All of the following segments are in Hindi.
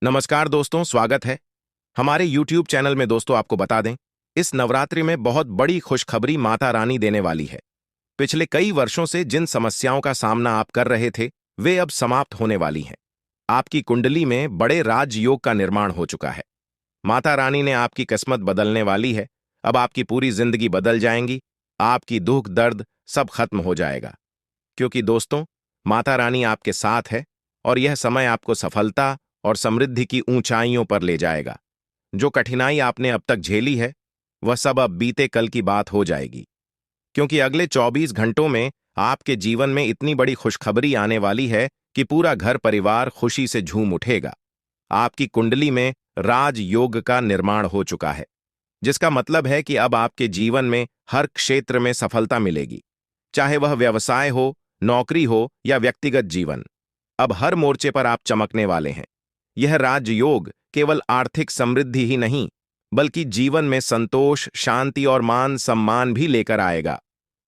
नमस्कार दोस्तों, स्वागत है हमारे YouTube चैनल में। दोस्तों, आपको बता दें, इस नवरात्रि में बहुत बड़ी खुशखबरी माता रानी देने वाली है। पिछले कई वर्षों से जिन समस्याओं का सामना आप कर रहे थे, वे अब समाप्त होने वाली हैं। आपकी कुंडली में बड़े राजयोग का निर्माण हो चुका है। माता रानी ने आपकी किस्मत बदलने वाली है। अब आपकी पूरी जिंदगी बदल जाएंगी। आपकी दुख दर्द सब खत्म हो जाएगा, क्योंकि दोस्तों, माता रानी आपके साथ है और यह समय आपको सफलता और समृद्धि की ऊंचाइयों पर ले जाएगा। जो कठिनाई आपने अब तक झेली है, वह सब अब बीते कल की बात हो जाएगी, क्योंकि अगले 24 घंटों में आपके जीवन में इतनी बड़ी खुशखबरी आने वाली है कि पूरा घर परिवार खुशी से झूम उठेगा। आपकी कुंडली में राजयोग का निर्माण हो चुका है, जिसका मतलब है कि अब आपके जीवन में हर क्षेत्र में सफलता मिलेगी, चाहे वह व्यवसाय हो, नौकरी हो या व्यक्तिगत जीवन। अब हर मोर्चे पर आप चमकने वाले हैं। यह राजयोग केवल आर्थिक समृद्धि ही नहीं, बल्कि जीवन में संतोष, शांति और मान सम्मान भी लेकर आएगा।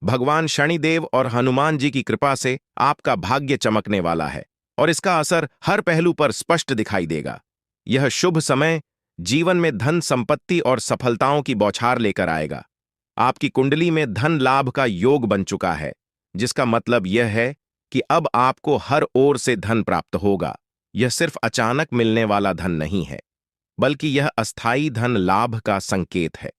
भगवान शनिदेव और हनुमान जी की कृपा से आपका भाग्य चमकने वाला है और इसका असर हर पहलू पर स्पष्ट दिखाई देगा। यह शुभ समय जीवन में धन संपत्ति और सफलताओं की बौछार लेकर आएगा। आपकी कुंडली में धन लाभ का योग बन चुका है, जिसका मतलब यह है कि अब आपको हर ओर से धन प्राप्त होगा। यह सिर्फ अचानक मिलने वाला धन नहीं है, बल्कि यह अस्थायी धन लाभ का संकेत है।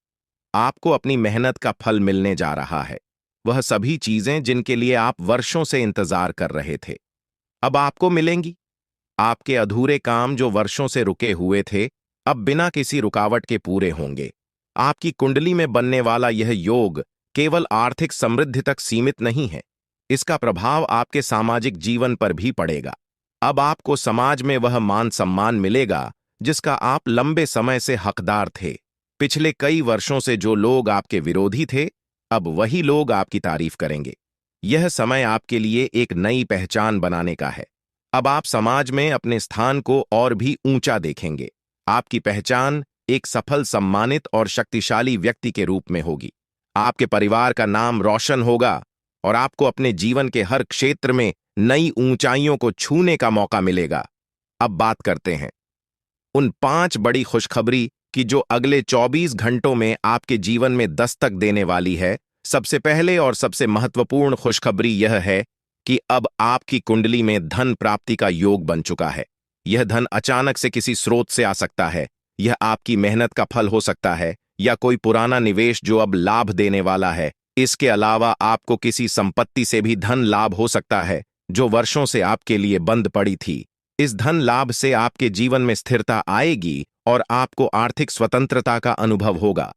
आपको अपनी मेहनत का फल मिलने जा रहा है। वह सभी चीजें जिनके लिए आप वर्षों से इंतजार कर रहे थे, अब आपको मिलेंगी। आपके अधूरे काम जो वर्षों से रुके हुए थे, अब बिना किसी रुकावट के पूरे होंगे। आपकी कुंडली में बनने वाला यह योग केवल आर्थिक समृद्धि तक सीमित नहीं है, इसका प्रभाव आपके सामाजिक जीवन पर भी पड़ेगा। अब आपको समाज में वह मान सम्मान मिलेगा जिसका आप लंबे समय से हकदार थे। पिछले कई वर्षों से जो लोग आपके विरोधी थे, अब वही लोग आपकी तारीफ करेंगे। यह समय आपके लिए एक नई पहचान बनाने का है। अब आप समाज में अपने स्थान को और भी ऊंचा देखेंगे। आपकी पहचान एक सफल, सम्मानित और शक्तिशाली व्यक्ति के रूप में होगी। आपके परिवार का नाम रोशन होगा और आपको अपने जीवन के हर क्षेत्र में नई ऊंचाइयों को छूने का मौका मिलेगा। अब बात करते हैं उन 5 बड़ी खुशखबरी की जो अगले 24 घंटों में आपके जीवन में दस्तक देने वाली है। सबसे पहले और सबसे महत्वपूर्ण खुशखबरी यह है कि अब आपकी कुंडली में धन प्राप्ति का योग बन चुका है। यह धन अचानक से किसी स्रोत से आ सकता है। यह आपकी मेहनत का फल हो सकता है या कोई पुराना निवेश जो अब लाभ देने वाला है। इसके अलावा आपको किसी संपत्ति से भी धन लाभ हो सकता है जो वर्षों से आपके लिए बंद पड़ी थी। इस धन लाभ से आपके जीवन में स्थिरता आएगी और आपको आर्थिक स्वतंत्रता का अनुभव होगा।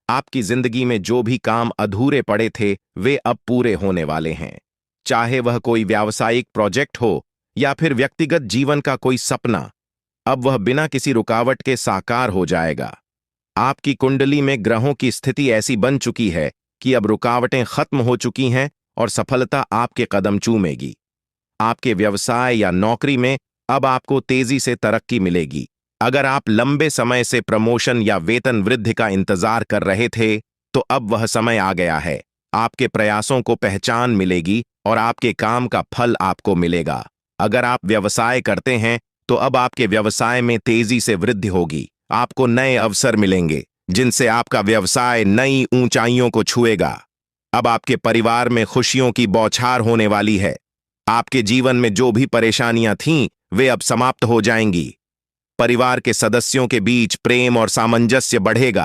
आपकी जिंदगी में जो भी काम अधूरे पड़े थे, वे अब पूरे होने वाले हैं। चाहे वह कोई व्यावसायिक प्रोजेक्ट हो या फिर व्यक्तिगत जीवन का कोई सपना, अब वह बिना किसी रुकावट के साकार हो जाएगा। आपकी कुंडली में ग्रहों की स्थिति ऐसी बन चुकी है कि अब रुकावटें खत्म हो चुकी हैं और सफलता आपके कदम चूमेगी। आपके व्यवसाय या नौकरी में अब आपको तेजी से तरक्की मिलेगी। अगर आप लंबे समय से प्रमोशन या वेतन वृद्धि का इंतजार कर रहे थे, तो अब वह समय आ गया है। आपके प्रयासों को पहचान मिलेगी और आपके काम का फल आपको मिलेगा। अगर आप व्यवसाय करते हैं, तो अब आपके व्यवसाय में तेजी से वृद्धि होगी। आपको नए अवसर मिलेंगे जिनसे आपका व्यवसाय नई ऊंचाइयों को छुएगा। अब आपके परिवार में खुशियों की बौछार होने वाली है। आपके जीवन में जो भी परेशानियां थीं, वे अब समाप्त हो जाएंगी। परिवार के सदस्यों के बीच प्रेम और सामंजस्य बढ़ेगा।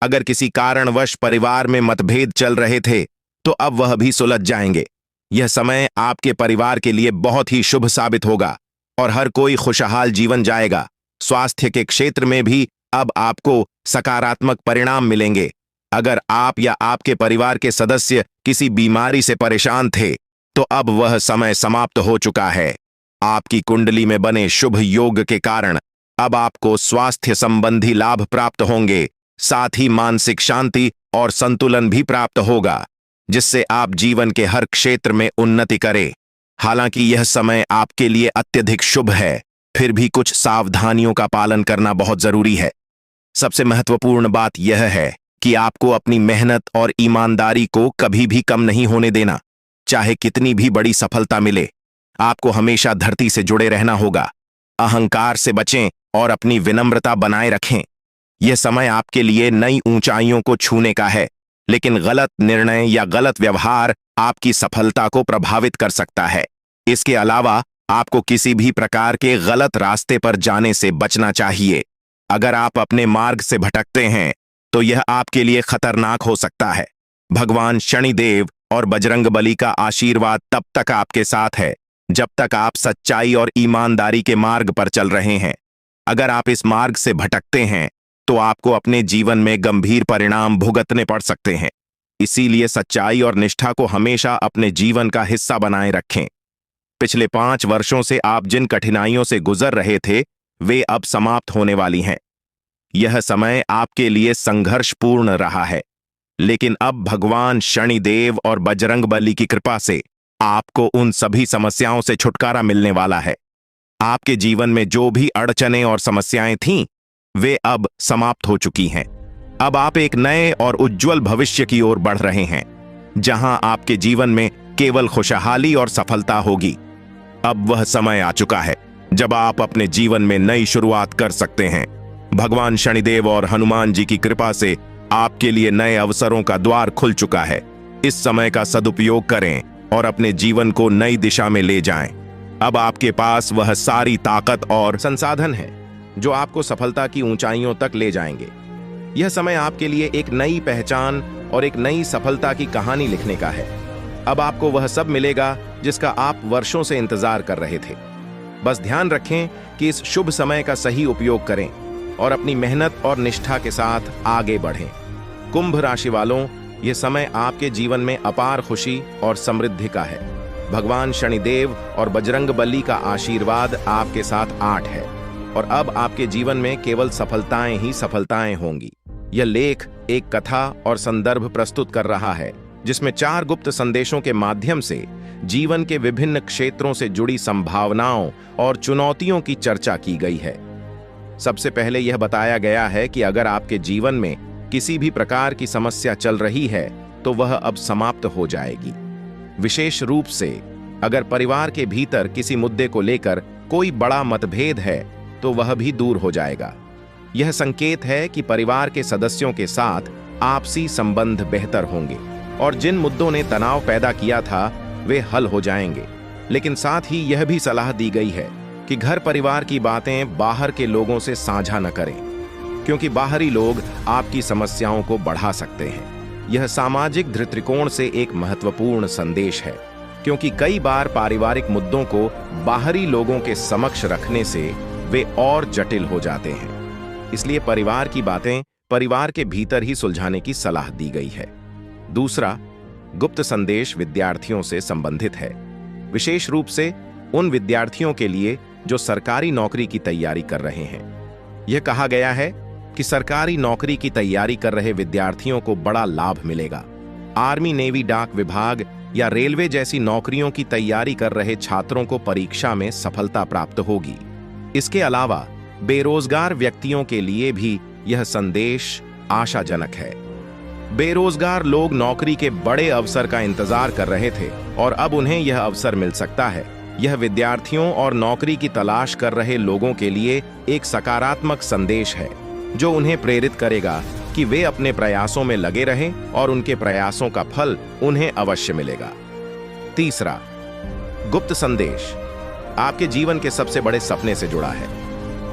अगर किसी कारणवश परिवार में मतभेद चल रहे थे, तो अब वह भी सुलझ जाएंगे। यह समय आपके परिवार के लिए बहुत ही शुभ साबित होगा और हर कोई खुशहाल जीवन जाएगा। स्वास्थ्य के क्षेत्र में भी अब आपको सकारात्मक परिणाम मिलेंगे। अगर आप या आपके परिवार के सदस्य किसी बीमारी से परेशान थे, तो अब वह समय समाप्त हो चुका है। आपकी कुंडली में बने शुभ योग के कारण अब आपको स्वास्थ्य संबंधी लाभ प्राप्त होंगे। साथ ही मानसिक शांति और संतुलन भी प्राप्त होगा, जिससे आप जीवन के हर क्षेत्र में उन्नति करें। हालांकि यह समय आपके लिए अत्यधिक शुभ है, फिर भी कुछ सावधानियों का पालन करना बहुत जरूरी है। सबसे महत्वपूर्ण बात यह है कि आपको अपनी मेहनत और ईमानदारी को कभी भी कम नहीं होने देना। चाहे कितनी भी बड़ी सफलता मिले, आपको हमेशा धरती से जुड़े रहना होगा। अहंकार से बचें और अपनी विनम्रता बनाए रखें। यह समय आपके लिए नई ऊंचाइयों को छूने का है, लेकिन गलत निर्णय या गलत व्यवहार आपकी सफलता को प्रभावित कर सकता है। इसके अलावा आपको किसी भी प्रकार के गलत रास्ते पर जाने से बचना चाहिए। अगर आप अपने मार्ग से भटकते हैं तो यह आपके लिए खतरनाक हो सकता है। भगवान शनिदेव और बजरंगबली का आशीर्वाद तब तक आपके साथ है जब तक आप सच्चाई और ईमानदारी के मार्ग पर चल रहे हैं। अगर आप इस मार्ग से भटकते हैं तो आपको अपने जीवन में गंभीर परिणाम भुगतने पड़ सकते हैं। इसीलिए सच्चाई और निष्ठा को हमेशा अपने जीवन का हिस्सा बनाए रखें। पिछले 5 वर्षों से आप जिन कठिनाइयों से गुजर रहे थे वे अब समाप्त होने वाली हैं। यह समय आपके लिए संघर्षपूर्ण रहा है, लेकिन अब भगवान शनिदेव और बजरंगबली की कृपा से आपको उन सभी समस्याओं से छुटकारा मिलने वाला है। आपके जीवन में जो भी अड़चनें और समस्याएं थीं, वे अब समाप्त हो चुकी हैं। अब आप एक नए और उज्जवल भविष्य की ओर बढ़ रहे हैं, जहां आपके जीवन में केवल खुशहाली और सफलता होगी। अब वह समय आ चुका है जब आप अपने जीवन में नई शुरुआत कर सकते हैं। भगवान शनिदेव और हनुमान जी की कृपा से आपके लिए नए अवसरों का द्वार खुल चुका है। इस समय का सदुपयोग करें और अपने जीवन को नई दिशा में ले जाएं। अब आपके पास वह सारी ताकत और संसाधन है जो आपको सफलता की ऊंचाइयों तक ले जाएंगे। यह समय आपके लिए एक नई पहचान और एक नई सफलता की कहानी लिखने का है। अब आपको वह सब मिलेगा जिसका आप वर्षों से इंतजार कर रहे थे। बस ध्यान रखें कि इस शुभ समय का सही उपयोग करें और अपनी मेहनत और निष्ठा के साथ आगे बढ़ें। कुंभ राशि वालों, यह समय आपके जीवन में अपार खुशी और समृद्धि का है। भगवान शनिदेव और बजरंगबली का आशीर्वाद आपके साथ आठ है और अब आपके जीवन में केवल सफलताएं ही सफलताएं होंगी। यह लेख एक कथा और संदर्भ प्रस्तुत कर रहा है जिसमें 4 गुप्त संदेशों के माध्यम से जीवन के विभिन्न क्षेत्रों से जुड़ी संभावनाओं और चुनौतियों की चर्चा की गई है। सबसे पहले यह बताया गया है कि अगर आपके जीवन में किसी भी प्रकार की समस्या चल रही है तो वह अब समाप्त हो जाएगी। विशेष रूप से अगर परिवार के भीतर किसी मुद्दे को लेकर कोई बड़ा मतभेद है तो वह भी दूर हो जाएगा। यह संकेत है कि परिवार के सदस्यों के साथ आपसी संबंध बेहतर होंगे और जिन मुद्दों ने तनाव पैदा किया था वे हल हो जाएंगे। लेकिन साथ ही यह भी सलाह दी गई है कि घर परिवार की बातें बाहर के लोगों से साझा न करें, क्योंकि बाहरी लोग आपकी समस्याओं को बढ़ा सकते हैं। यह सामाजिक दृष्टिकोण से एक महत्वपूर्ण संदेश है, क्योंकि कई बार पारिवारिक मुद्दों को बाहरी लोगों के समक्ष रखने से वे और जटिल हो जाते हैं। इसलिए परिवार की बातें परिवार के भीतर ही सुलझाने की सलाह दी गई है। दूसरा गुप्त संदेश विद्यार्थियों से संबंधित है, विशेष रूप से उन विद्यार्थियों के लिए जो सरकारी नौकरी की तैयारी कर रहे हैं। यह कहा गया है कि सरकारी नौकरी की तैयारी कर रहे विद्यार्थियों को बड़ा लाभ मिलेगा। आर्मी, नेवी, डाक विभाग या रेलवे जैसी नौकरियों की तैयारी कर रहे छात्रों को परीक्षा में सफलता प्राप्त होगी। इसके अलावा बेरोजगार व्यक्तियों के लिए भी यह संदेश आशाजनक है। बेरोजगार लोग नौकरी के बड़े अवसर का इंतजार कर रहे थे और अब उन्हें यह अवसर मिल सकता है। यह विद्यार्थियों और नौकरी की तलाश कर रहे लोगों के लिए एक सकारात्मक संदेश है जो उन्हें प्रेरित करेगा कि वे अपने प्रयासों में लगे रहें और उनके प्रयासों का फल उन्हें अवश्य मिलेगा। तीसरा गुप्त संदेश आपके जीवन के सबसे बड़े सपने से जुड़ा है।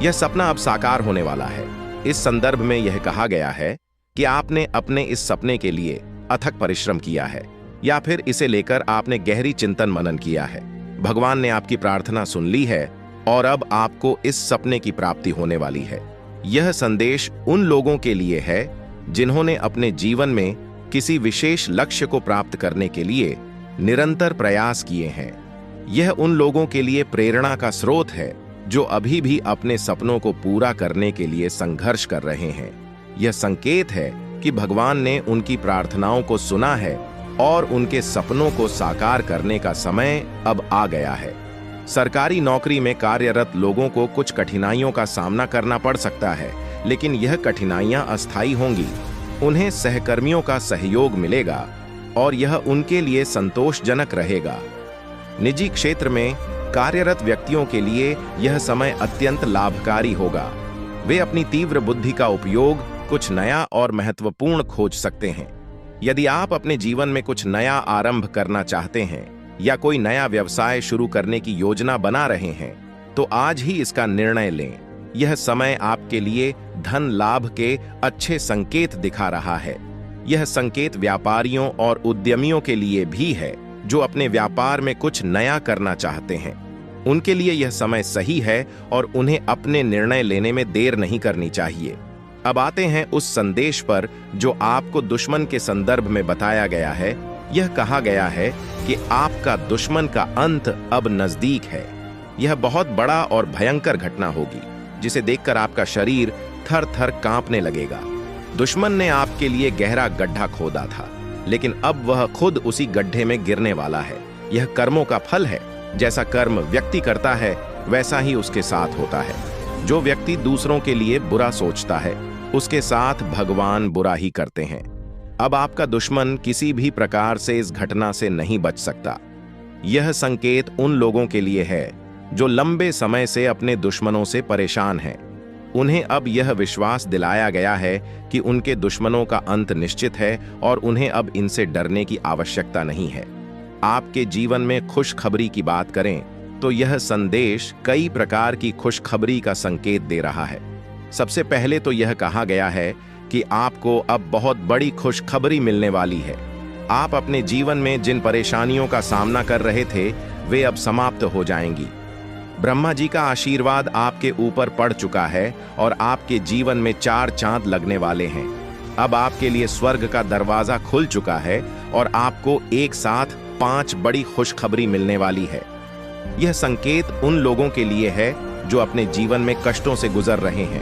यह सपना अब साकार होने वाला है। इस संदर्भ में यह कहा गया है कि आपने अपने इस सपने के लिए अथक परिश्रम किया है या फिर इसे लेकर आपने गहरी चिंतन मनन किया है। भगवान ने आपकी प्रार्थना सुन ली है और अब आपको इस सपने की प्राप्ति होने वाली है। यह संदेश उन लोगों के लिए है जिन्होंने अपने जीवन में किसी विशेष लक्ष्य को प्राप्त करने के लिए निरंतर प्रयास किए हैं। यह उन लोगों के लिए प्रेरणा का स्रोत है जो अभी भी अपने सपनों को पूरा करने के लिए संघर्ष कर रहे हैं। यह संकेत है कि भगवान ने उनकी प्रार्थनाओं को सुना है और उनके सपनों को साकार करने का समय अब आ गया है। सरकारी नौकरी में कार्यरत लोगों को कुछ कठिनाइयों का सामना करना पड़ सकता है, लेकिन यह कठिनाइयां अस्थायी होंगी। उन्हें सहकर्मियों का सहयोग मिलेगा और यह उनके लिए संतोषजनक रहेगा। निजी क्षेत्र में कार्यरत व्यक्तियों के लिए यह समय अत्यंत लाभकारी होगा। वे अपनी तीव्र बुद्धि का उपयोग कुछ नया और महत्वपूर्ण खोज सकते हैं। यदि आप अपने जीवन में कुछ नया आरंभ करना चाहते हैं या कोई नया व्यवसाय शुरू करने की योजना बना रहे हैं, तो आज ही इसका निर्णय लें। यह समय आपके लिए धन लाभ के अच्छे संकेत दिखा रहा है। यह संकेत व्यापारियों और उद्यमियों के लिए भी है जो अपने व्यापार में कुछ नया करना चाहते हैं। उनके लिए यह समय सही है और उन्हें अपने निर्णय लेने में देर नहीं करनी चाहिए। अब आते हैं उस संदेश पर जो आपको दुश्मन के संदर्भ में बताया गया है। यह कहा गया है कि आपका दुश्मन का अंत अब नजदीक है। यह बहुत बड़ा और भयंकर घटना होगी जिसे देखकर आपका शरीर थर थर कांपने लगेगा। दुश्मन ने आपके लिए गहरा गड्ढा खोदा था, लेकिन अब वह खुद उसी गड्ढे में गिरने वाला है। यह कर्मों का फल है। जैसा कर्म व्यक्ति करता है वैसा ही उसके साथ होता है। जो व्यक्ति दूसरों के लिए बुरा सोचता है उसके साथ भगवान बुरा ही करते हैं। अब आपका दुश्मन किसी भी प्रकार से इस घटना से नहीं बच सकता। यह संकेत उन लोगों के लिए है जो लंबे समय से अपने दुश्मनों से परेशान हैं। उन्हें अब यह विश्वास दिलाया गया है कि उनके दुश्मनों का अंत निश्चित है और उन्हें अब इनसे डरने की आवश्यकता नहीं है। आपके जीवन में खुशखबरी की बात करें तो यह संदेश कई प्रकार की खुशखबरी का संकेत दे रहा है। सबसे पहले तो यह कहा गया है कि आपको अब बहुत बड़ी खुशखबरी मिलने वाली है। आप अपने जीवन में जिन परेशानियों का सामना कर रहे थे वे अब समाप्त हो जाएंगी। ब्रह्मा जी का आशीर्वाद आपके ऊपर पड़ चुका है और आपके जीवन में 4 चांद लगने वाले हैं। अब आपके लिए स्वर्ग का दरवाजा खुल चुका है और आपको एक साथ 5 बड़ी खुशखबरी मिलने वाली है। यह संकेत उन लोगों के लिए है जो अपने जीवन में कष्टों से गुजर रहे हैं।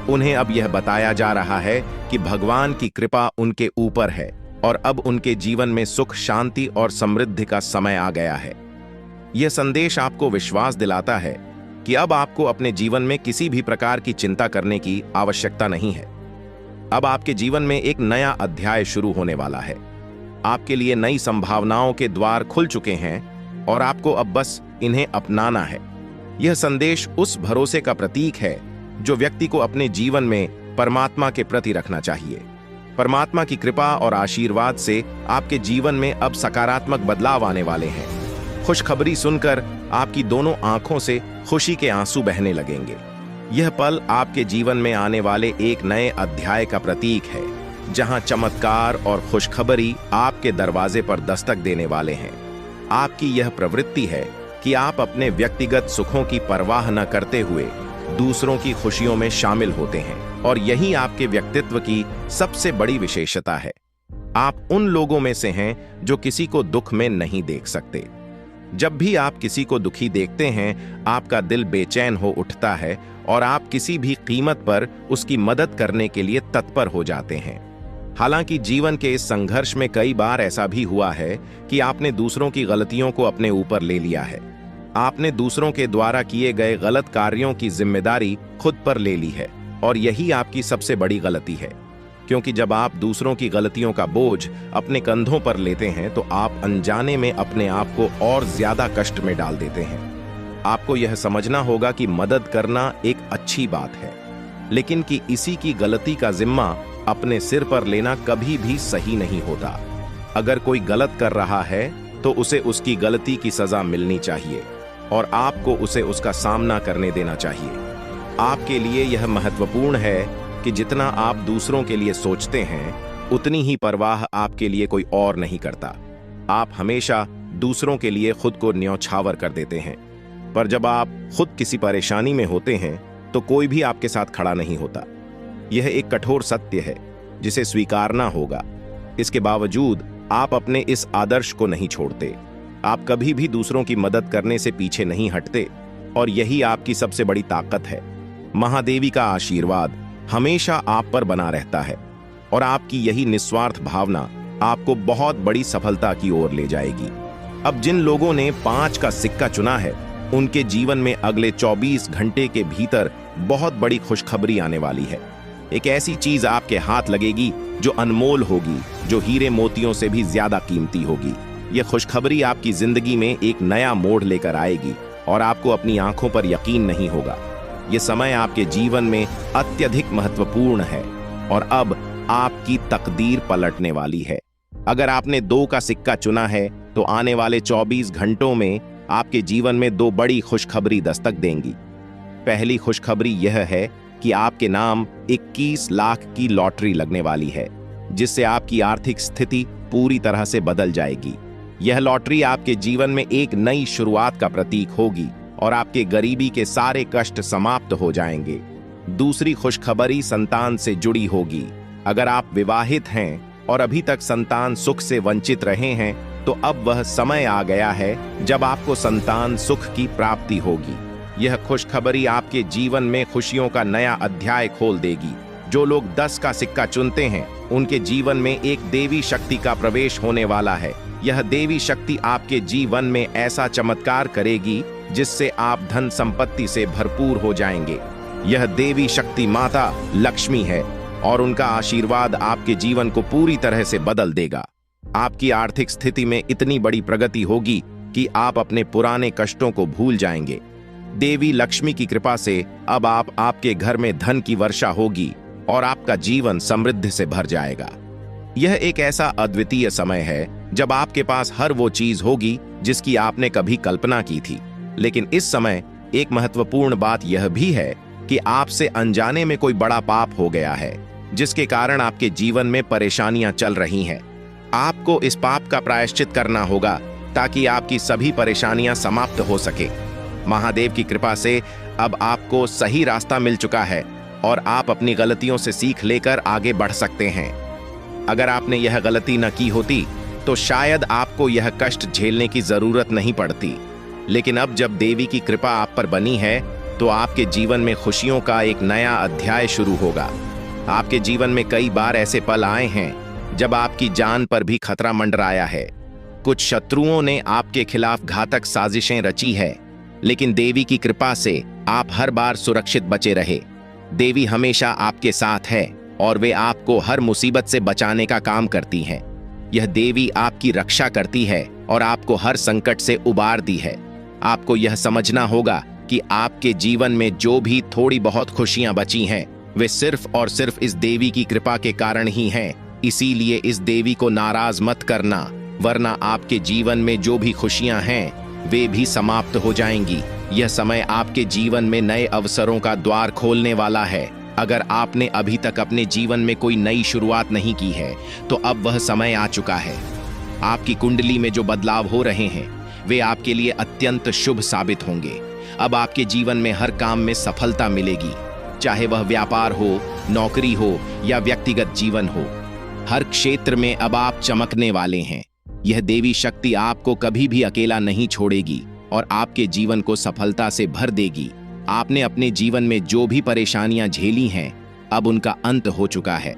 उन्हें अब यह बताया जा रहा है कि भगवान की कृपा उनके ऊपर है और अब उनके जीवन में सुख, शांति और समृद्धि का समय आ गया है। यह संदेश आपको विश्वास दिलाता है कि अब आपको अपने जीवन में किसी भी प्रकार की चिंता करने की आवश्यकता नहीं है। अब आपके जीवन में एक नया अध्याय शुरू होने वाला है। आपके लिए नई संभावनाओं के द्वार खुल चुके हैं और आपको अब बस इन्हें अपनाना है। यह संदेश उस भरोसे का प्रतीक है जो व्यक्ति को अपने जीवन में परमात्मा के प्रति रखना चाहिए। परमात्मा की कृपा और आशीर्वाद से आपके जीवन में अब सकारात्मक बदलाव आने वाले हैं। खुशखबरी सुनकर आपकी दोनों आंखों से खुशी के आंसू बहने लगेंगे। यह पल आपके जीवन में आने वाले एक नए अध्याय का प्रतीक है, जहां चमत्कार और खुशखबरी आपके दरवाजे पर दस्तक देने वाले हैं। आपकी यह प्रवृत्ति है कि आप अपने व्यक्तिगत सुखों की परवाह न करते हुए दूसरों की खुशियों में शामिल होते हैं और यही आपके व्यक्तित्व की सबसे बड़ी विशेषता है। आप उन लोगों में से हैं जो किसी को दुख में नहीं देख सकते। जब भी आप किसी को दुखी देखते हैं, आपका दिल बेचैन हो उठता है और आप किसी भी कीमत पर उसकी मदद करने के लिए तत्पर हो जाते हैं। हालांकि जीवन के इस संघर्ष में कई बार ऐसा भी हुआ है कि आपने दूसरों की गलतियों को अपने ऊपर ले लिया है। आपने दूसरों के द्वारा किए गए गलत कार्यों की जिम्मेदारी खुद पर ले ली है और यही आपकी सबसे बड़ी गलती है, क्योंकि जब आप दूसरों की गलतियों का बोझ अपने कंधों पर लेते हैं तो आप अनजाने में अपने आप को और ज्यादा कष्ट में डाल देते हैं। आपको यह समझना होगा कि मदद करना एक अच्छी बात है, लेकिन कि इसी की गलती का जिम्मा अपने सिर पर लेना कभी भी सही नहीं होता। अगर कोई गलत कर रहा है तो उसे उसकी गलती की सजा मिलनी चाहिए और आपको उसे उसका सामना करने देना चाहिए। आपके लिए यह महत्वपूर्ण है कि जितना आप दूसरों के लिए सोचते हैं उतनी ही परवाह आपके लिए कोई और नहीं करता। आप हमेशा दूसरों के लिए खुद को न्यौछावर कर देते हैं, पर जब आप खुद किसी परेशानी में होते हैं तो कोई भी आपके साथ खड़ा नहीं होता। यह एक कठोर सत्य है जिसे स्वीकारना होगा। इसके बावजूद आप अपने इस आदर्श को नहीं छोड़ते। आप कभी भी दूसरों की मदद करने से पीछे नहीं हटते और यही आपकी सबसे बड़ी ताकत है। महादेवी का आशीर्वाद हमेशा आप पर बना रहता है और आपकी यही निस्वार्थ भावना आपको बहुत बड़ी सफलता की ओर ले जाएगी। अब जिन लोगों ने 5 का सिक्का चुना है उनके जीवन में अगले 24 घंटे के भीतर बहुत बड़ी खुशखबरी आने वाली है। एक ऐसी चीज आपके हाथ लगेगी जो अनमोल होगी, जो हीरे मोतियों से भी ज्यादा कीमती होगी। यह खुशखबरी आपकी जिंदगी में एक नया मोड़ लेकर आएगी और आपको अपनी आंखों पर यकीन नहीं होगा। ये समय आपके जीवन में अत्यधिक महत्वपूर्ण है और अब आपकी तकदीर पलटने वाली है। अगर आपने 2 का सिक्का चुना है तो आने वाले 24 घंटों में आपके जीवन में 2 बड़ी खुशखबरी दस्तक देंगी। पहली खुशखबरी यह है कि आपके नाम 21 लाख की लॉटरी लगने वाली है, जिससे आपकी आर्थिक स्थिति पूरी तरह से बदल जाएगी। यह लॉटरी आपके जीवन में एक नई शुरुआत का प्रतीक होगी और आपके गरीबी के सारे कष्ट समाप्त हो जाएंगे। दूसरी खुशखबरी संतान से जुड़ी होगी। अगर आप विवाहित हैं और अभी तक संतान सुख से वंचित रहे हैं तो अब वह समय आ गया है जब आपको संतान सुख की प्राप्ति होगी। यह खुशखबरी आपके जीवन में खुशियों का नया अध्याय खोल देगी। जो लोग 10 का सिक्का चुनते हैं उनके जीवन में एक देवी शक्ति का प्रवेश होने वाला है। यह देवी शक्ति आपके जीवन में ऐसा चमत्कार करेगी जिससे आप धन संपत्ति से भरपूर हो जाएंगे। यह देवी शक्ति माता लक्ष्मी है और उनका आशीर्वाद आपके जीवन को पूरी तरह से बदल देगा। आपकी आर्थिक स्थिति में इतनी बड़ी प्रगति होगी कि आप अपने पुराने कष्टों को भूल जाएंगे। देवी लक्ष्मी की कृपा से अब आपके घर में धन की वर्षा होगी और आपका जीवन समृद्धि से भर जाएगा। यह एक ऐसा अद्वितीय समय है जब आपके पास हर वो चीज होगी जिसकी आपने कभी कल्पना की थी। लेकिन इस समय एक महत्वपूर्ण बात यह भी है कि आपसे अनजाने में कोई बड़ा पाप हो गया है, जिसके कारण आपके जीवन में परेशानियां चल रही हैं। आपको इस पाप का प्रायश्चित करना होगा ताकि आपकी सभी परेशानियां समाप्त हो सके। महादेव की कृपा से अब आपको सही रास्ता मिल चुका है और आप अपनी गलतियों से सीख लेकर आगे बढ़ सकते हैं। अगर आपने यह गलती न की होती तो शायद आपको यह कष्ट झेलने की जरूरत नहीं पड़ती। लेकिन अब जब देवी की कृपा आप पर बनी है तो आपके जीवन में खुशियों का एक नया अध्याय शुरू होगा। आपके जीवन में कई बार ऐसे पल आए हैं जब आपकी जान पर भी खतरा मंडराया है। कुछ शत्रुओं ने आपके खिलाफ घातक साजिशें रची है, लेकिन देवी की कृपा से आप हर बार सुरक्षित बचे रहे। देवी हमेशा आपके साथ है और वे आपको हर मुसीबत से बचाने का काम करती हैं। यह देवी आपकी रक्षा करती है और आपको हर संकट से उबारती है। आपको यह समझना होगा कि आपके जीवन में जो भी थोड़ी बहुत खुशियां बची हैं, वे सिर्फ और सिर्फ इस देवी की कृपा के कारण ही हैं। इसीलिए इस देवी को नाराज मत करना, वरना आपके जीवन में जो भी खुशियां हैं वे भी समाप्त हो जाएंगी। यह समय आपके जीवन में नए अवसरों का द्वार खोलने वाला है। अगर आपने अभी तक अपने जीवन में कोई नई शुरुआत नहीं की है तो अब वह समय आ चुका है। आपकी कुंडली में जो बदलाव हो रहे हैं वे आपके लिए अत्यंत शुभ साबित होंगे। अब आपके जीवन में हर काम में सफलता मिलेगी, चाहे वह व्यापार हो, नौकरी हो या व्यक्तिगत जीवन हो। हर क्षेत्र में अब आप चमकने वाले हैं। यह देवी शक्ति आपको कभी भी अकेला नहीं छोड़ेगी और आपके जीवन को सफलता से भर देगी। आपने अपने जीवन में जो भी परेशानियां झेली हैं, अब उनका अंत हो चुका है।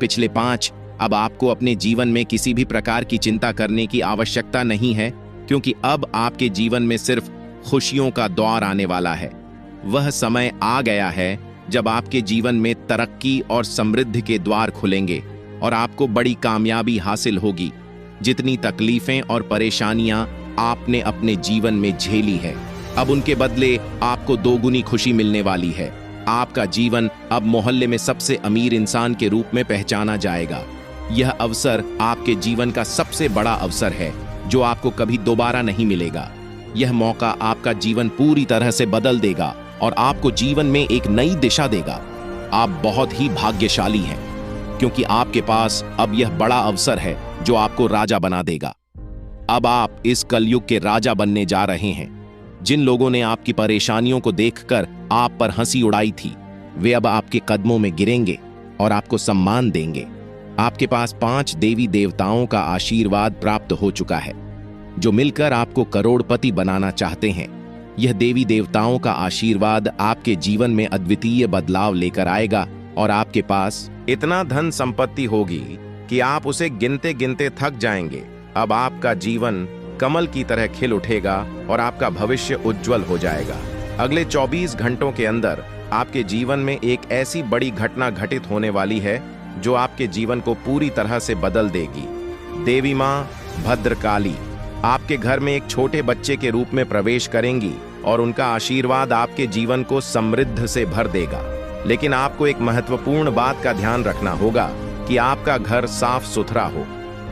पिछले 5 अब आपको अपने जीवन में किसी भी प्रकार की चिंता करने की आवश्यकता नहीं है, क्योंकि अब आपके जीवन में सिर्फ खुशियों का दौर आने वाला है। वह समय आ गया है जब आपके जीवन में तरक्की और समृद्धि के द्वार खुलेंगे और आपको बड़ी कामयाबी हासिल होगी। जितनी तकलीफें और परेशानियां आपने अपने जीवन में झेली है, अब उनके बदले आपको 2 गुनी खुशी मिलने वाली है। आपका जीवन अब मोहल्ले में सबसे अमीर इंसान के रूप में पहचाना जाएगा। यह अवसर आपके जीवन का सबसे बड़ा अवसर है जो आपको कभी दोबारा नहीं मिलेगा। यह मौका आपका जीवन पूरी तरह से बदल देगा और आपको जीवन में एक नई दिशा देगा। आप बहुत ही भाग्यशाली हैं, क्योंकि आपके पास अब यह बड़ा अवसर है जो आपको राजा बना देगा। अब आप इस कलयुग के राजा बनने जा रहे हैं। जिन लोगों ने आपकी परेशानियों को देखकर आप पर हंसी उड़ाई थी, वे अब आपके कदमों में गिरेंगे और आपको सम्मान देंगे। आपके पास 5 देवी देवताओं का आशीर्वाद प्राप्त हो चुका है, जो मिलकर आपको करोड़पति बनाना चाहते हैं। यह देवी देवताओं का आशीर्वाद आपके जीवन में अद्वितीय बदलाव लेकर आएगा और आपके पास इतना धन संपत्ति होगी कि आप उसे गिनते गिनते थक जाएंगे। अब आपका जीवन कमल की तरह खिल उठेगा और आपका भविष्य उज्जवल हो जाएगा। अगले 24 घंटों के अंदर आपके जीवन में एक ऐसी बड़ी घटना घटित होने वाली है जो आपके जीवन को पूरी तरह से बदल देगी। देवी माँ भद्रकाली आपके घर में एक छोटे बच्चे के रूप में प्रवेश करेंगी और उनका आशीर्वाद आपके जीवन को समृद्ध से भर देगा। लेकिन आपको एक महत्वपूर्ण बात का ध्यान रखना होगा कि आपका घर साफ सुथरा हो।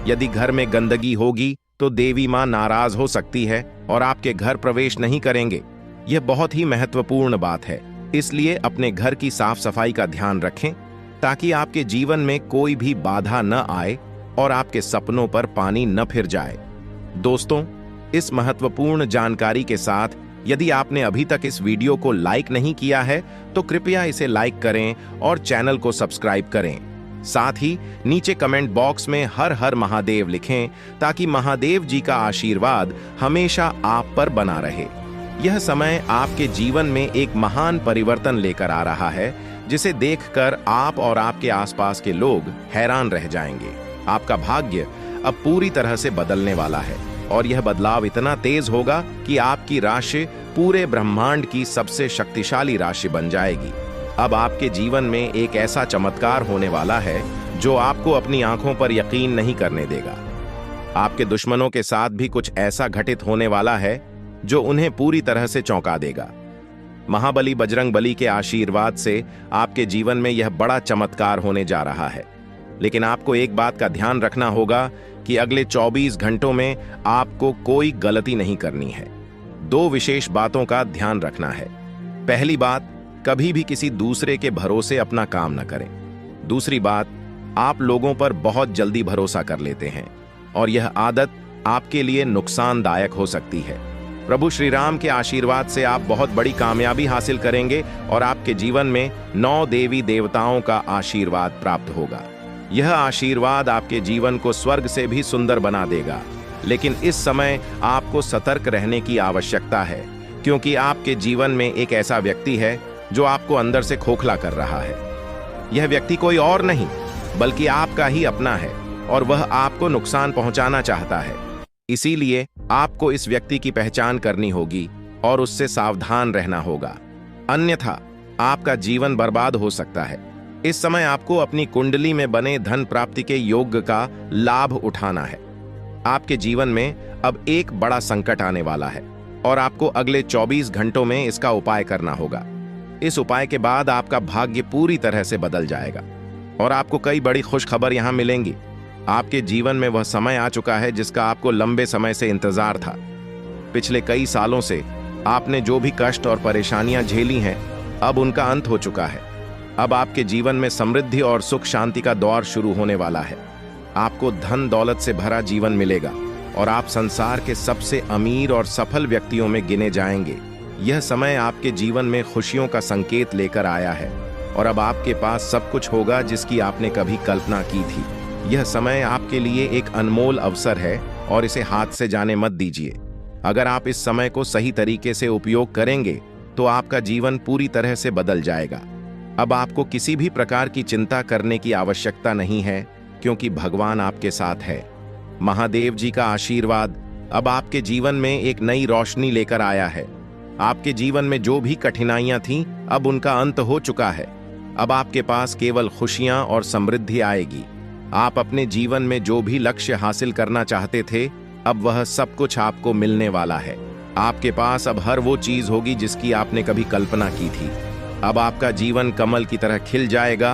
यदि घर में गंदगी होगी तो देवी मां नाराज हो सकती है और आपके घर प्रवेश नहीं करेंगे। यह बहुत ही महत्वपूर्ण बात है, इसलिए अपने घर की साफ सफाई का ध्यान रखें ताकि आपके जीवन में कोई भी बाधा न आए और आपके सपनों पर पानी न फिर जाए। दोस्तों, इस महत्वपूर्ण जानकारी के साथ यदि आपने अभी तक इस वीडियो को लाइक नहीं किया है तो कृपया इसे लाइक करें और चैनल को सब्सक्राइब करें। साथ ही नीचे कमेंट बॉक्स में हर हर महादेव लिखें ताकि महादेव जी का आशीर्वाद हमेशा आप पर बना रहे। यह समय आपके जीवन में एक महान परिवर्तन लेकर आ रहा है जिसे देखकर आप और आपके आसपास के लोग हैरान रह जाएंगे। आपका भाग्य अब पूरी तरह से बदलने वाला है और यह बदलाव इतना तेज होगा कि आपकी राशि पूरे ब्रह्मांड की सबसे शक्तिशाली राशि बन जाएगी। अब आपके जीवन में एक ऐसा चमत्कार होने वाला है जो आपको अपनी आंखों पर यकीन नहीं करने देगा। आपके दुश्मनों के साथ भी कुछ ऐसा घटित होने वाला है जो उन्हें पूरी तरह से चौंका देगा। महाबली बजरंगबली के आशीर्वाद से आपके जीवन में यह बड़ा चमत्कार होने जा रहा है। लेकिन आपको एक बात का ध्यान रखना होगा कि अगले 24 घंटों में आपको कोई गलती नहीं करनी है। 2 विशेष बातों का ध्यान रखना है। पहली बात, कभी भी किसी दूसरे के भरोसे अपना काम न करें। दूसरी बात, आप लोगों पर बहुत जल्दी भरोसा कर लेते हैं और यह आदत आपके लिए नुकसानदायक हो सकती है। प्रभु श्री राम के आशीर्वाद से आप बहुत बड़ी कामयाबी हासिल करेंगे और आपके जीवन में 9 देवी देवताओं का आशीर्वाद प्राप्त होगा। यह आशीर्वाद आपके जीवन को स्वर्ग से भी सुंदर बना देगा। लेकिन इस समय आपको सतर्क रहने की आवश्यकता है क्योंकि आपके जीवन में एक ऐसा व्यक्ति है जो आपको अंदर से खोखला कर रहा है। यह व्यक्ति कोई और नहीं बल्कि आपका ही अपना है और वह आपको नुकसान पहुंचाना चाहता है। इसीलिए आपको इस व्यक्ति की पहचान करनी होगी और उससे सावधान रहना होगा, अन्यथा आपका जीवन बर्बाद हो सकता है। इस समय आपको अपनी कुंडली में बने धन प्राप्ति के योग का लाभ उठाना है। आपके जीवन में अब एक बड़ा संकट आने वाला है और आपको अगले 24 घंटों में इसका उपाय करना होगा। इस उपाय के बाद आपका भाग्य पूरी तरह से बदल जाएगा और आपको कई बड़ी खुशखबर यहां मिलेंगी। आपके जीवन में वह समय आ चुका है जिसका आपको लंबे समय से इंतजार था। पिछले कई सालों से आपने जो भी कष्ट और परेशानियां झेली हैं, अब उनका अंत हो चुका है। अब आपके जीवन में समृद्धि और सुख शांति का दौर शुरू होने वाला है। आपको धन दौलत से भरा जीवन मिलेगा और आप संसार के सबसे अमीर और सफल व्यक्तियों में गिने जाएंगे। यह समय आपके जीवन में खुशियों का संकेत लेकर आया है और अब आपके पास सब कुछ होगा जिसकी आपने कभी कल्पना की थी। यह समय आपके लिए एक अनमोल अवसर है और इसे हाथ से जाने मत दीजिए। अगर आप इस समय को सही तरीके से उपयोग करेंगे तो आपका जीवन पूरी तरह से बदल जाएगा। अब आपको किसी भी प्रकार की चिंता करने की आवश्यकता नहीं है क्योंकि भगवान आपके साथ है। महादेव जी का आशीर्वाद अब आपके जीवन में एक नई रोशनी लेकर आया है। आपके जीवन में जो भी कठिनाइयां थीं, अब उनका अंत हो चुका है। अब आपके पास केवल खुशियां और समृद्धि आएगी। आप अपने जीवन में जो भी लक्ष्य हासिल करना चाहते थे, अब वह सब कुछ आपको मिलने वाला है। आपके पास अब हर वो चीज होगी जिसकी आपने कभी कल्पना की थी। अब आपका जीवन कमल की तरह खिल जाएगा